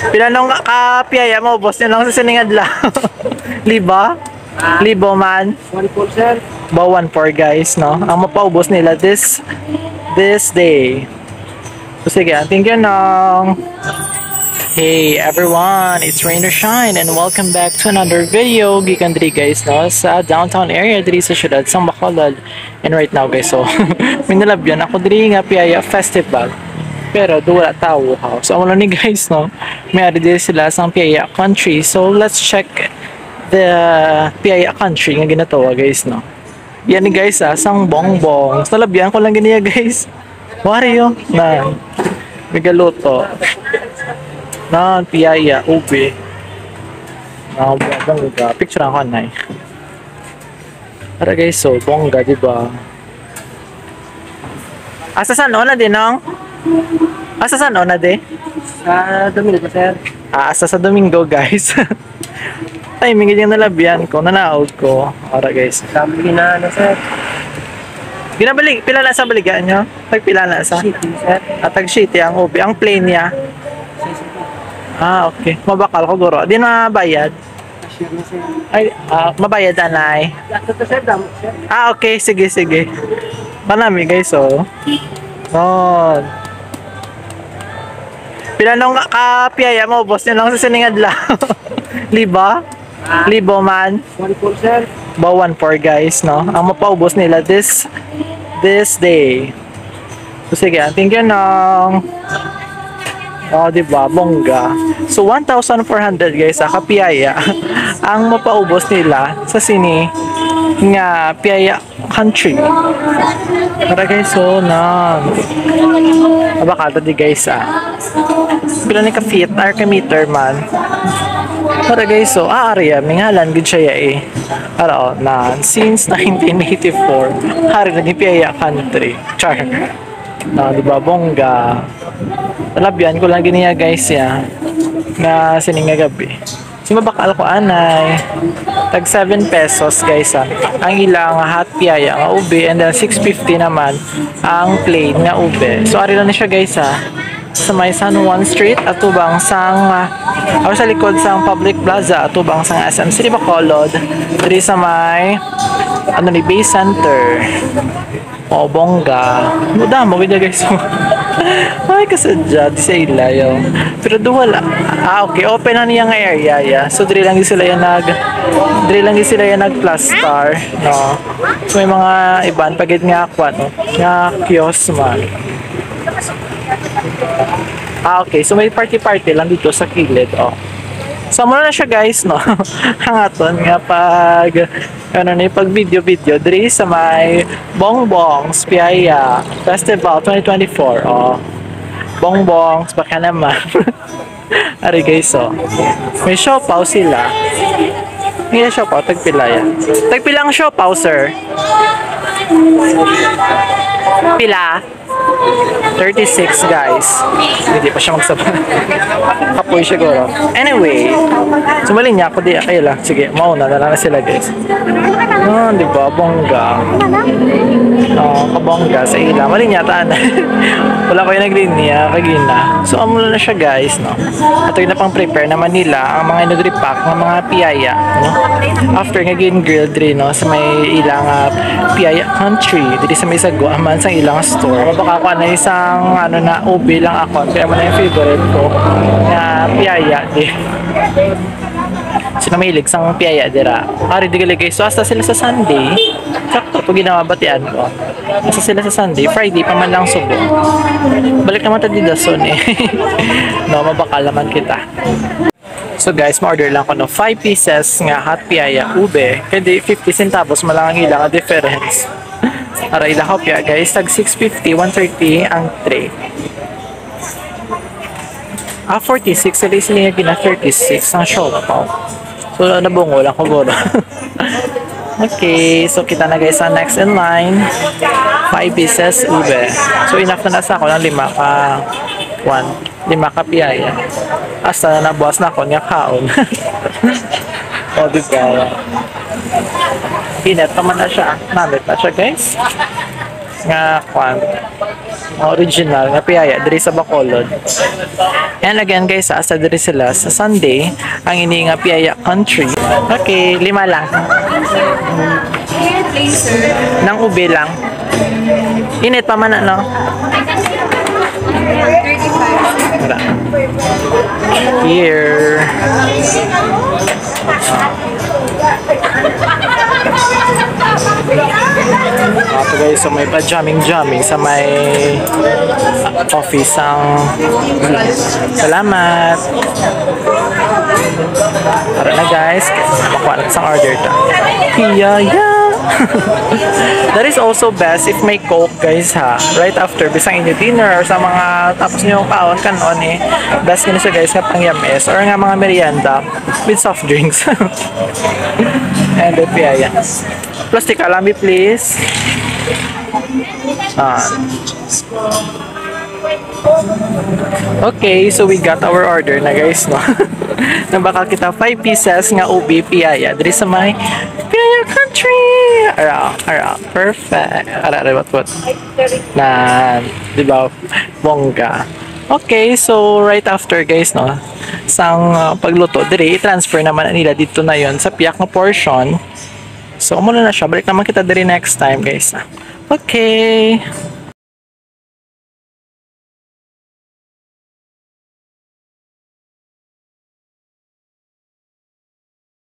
Pila nung kapiyaya mo, boss nyo lang sa siningad lang. Liba? Libo man. 1-4 sir. Ba 1-4 guys, no? Ang mapaubos nila this day. So sige, thank you nong. Hey everyone, it's Rain or Shine and welcome back to another video. Gikan diri guys, no? Sa downtown area diri sa syudad sang Bacolod. And right now guys, so minalabyan ako diri nga Piyaya Festival. Pero do wala tao ha. So wala ni guys, no? May ari diri sila sang Piyaya Country. So let's check the Piyaya Country nga ginatawa guys, no? Yan ni guys sang bongbong. Sa labyan ko lang ganiya guys. Wario na Megaluto na Piyaya ube. Na bongga. Picture ako anay. Para guys, so bongga, di ba? Asa saan na din nang? Asa saan na din? Sa Domingo sir. Asa sa Domingo guys. Ay, mingin yung nalabyan ko, nanaod ko. Para guys. Sabi na ano sir. Ginabalik, pila na sa baligaan nyo? Pila na sa? City sir. Tag city ang ubi. Ang plain niya. Okay. Mabakal ko guro. Di na bayad. Cashier na sir. Ay, mabayad anay. Lato to sir, damo sir. Okay. Sige. Panami guys, oh. Oh. Pila nung kapiyaya mo, boss nyo lang sa siningad lang. Liba? Libo man. 1-4 sir. Ba 1-4 guys, no? Ang mapaubos nila this day. So sige, thank you nong. Oh, diba? Bongga. So 1,400 guys, kapiyaya. Ang mapaubos nila sa sini nga Piyaya Country. Para guys, so na abakata di guys Bila ni ka-feet or ka-meter man. Para guys, so area mingalan gid siya Ara na since 1984 hari na ni Piyaya Country. Char. Na di ba bongga. Talabyan ko lang giniya guys na sininga gabi. Sumabakal ko anay. Tag 7 pesos guys ang ilang hot piyaya nga ube and then 650 naman ang plain nga ube. So ari lang ni siya guys sa may San Juan Street atubang sang sa likod sang Public Plaza atubang sang SM City Bacolod diri sa may ni Bay Center. O bongga. Muda mo gid guys. Ay kasadya di sa ilayo. Pero do wala. Okay, open na niya nga area. So diri lang sila yung nag-plaster, no. So may mga iban pagid nga akwa no. Nga kiosk man. Okay, so may party lang dito sa kilid, oh. So muna na siya guys, no. Hangaton nga pag pag video diri sa may Bongbong's Piyaya Festival 2024. Oh. Bongbong's baka naman. Ari guys, so may siopaw sila. May siopaw tagpilaya. Tagpilang siopaw, sir? Pila? 36 guys. Hindi pa siya magsabay. Kapoy siguro. Anyway, sumalin niya ako di kayo lang. Sige, mauna na lang sila guys. Di ba? Bongga. Kabongga sa ila. Malin niya taan. Wala ko yung nag-green niya. Kagina. So, amula na siya guys, no? At na pang prepare naman nila ang mga nudripack ng mga piyaya, no? After nga grill diri, no? Sa may ilang Piyaya Country. Diri sa may sagwa man sa ilang store. Baka ako na isang na ube lang ako. Kaya man yung favorite ko na piyaya di. So namilig sang piyaya dira. Ari di guys. So hasta sila sa Sunday. Sakto to ginawa batian ko. Hasta sila sa Sunday, Friday pa man lang subo. Balik naman ta di dason No, mabakal naman kita. So guys, ma-order lang ko no 5 pieces nga hot piyaya ube. Kaya 50 centavos malang ang ilang difference. Aray la hopya guys, tag 650, 130 ang tray. 46, sa sila gina 36 ang siopaw. So nabungo lang ko guro. Okay, so kita na guys sa next in line. 5 pieces ube. So enough na nasa ako ng 5 ka piyaya. Hasta na nabuwas na ako nga kaon. O diba? Init naman na siya. Namit na siya guys. Nga kwan. Original nga piyaya diri sa Bacolod. And again guys, asa diri sila sa Sunday ang ini nga piyaya country. Okay, 5 lang. Nang ube lang. Init pa man no. 35. Wala. Here. Ito guys, so may pa-jamming sa may office ang salamat. Tara na guys, makuha na sa order ta. Yeah. That is also best if may coke guys ha. Right after bisang inyo dinner or sa mga tapos niyo kaon kanon best kini siya guys nga pangyames or nga mga merienda with soft drinks. And the piyaya. Plastic alambi please. Okay, so we got our order na guys, no? Na baka kita 5 pieces nga ubi piyaya diri sa may piyaya country. Ara, perfect. Ara, what? Na, di ba? Bongga. Okay, so right after guys, no? Sang pagluto, diri i-transfer naman nila dito na yon sa piyak nga portion. So, muna na siya. Balik naman kita diri next time, guys. Okay.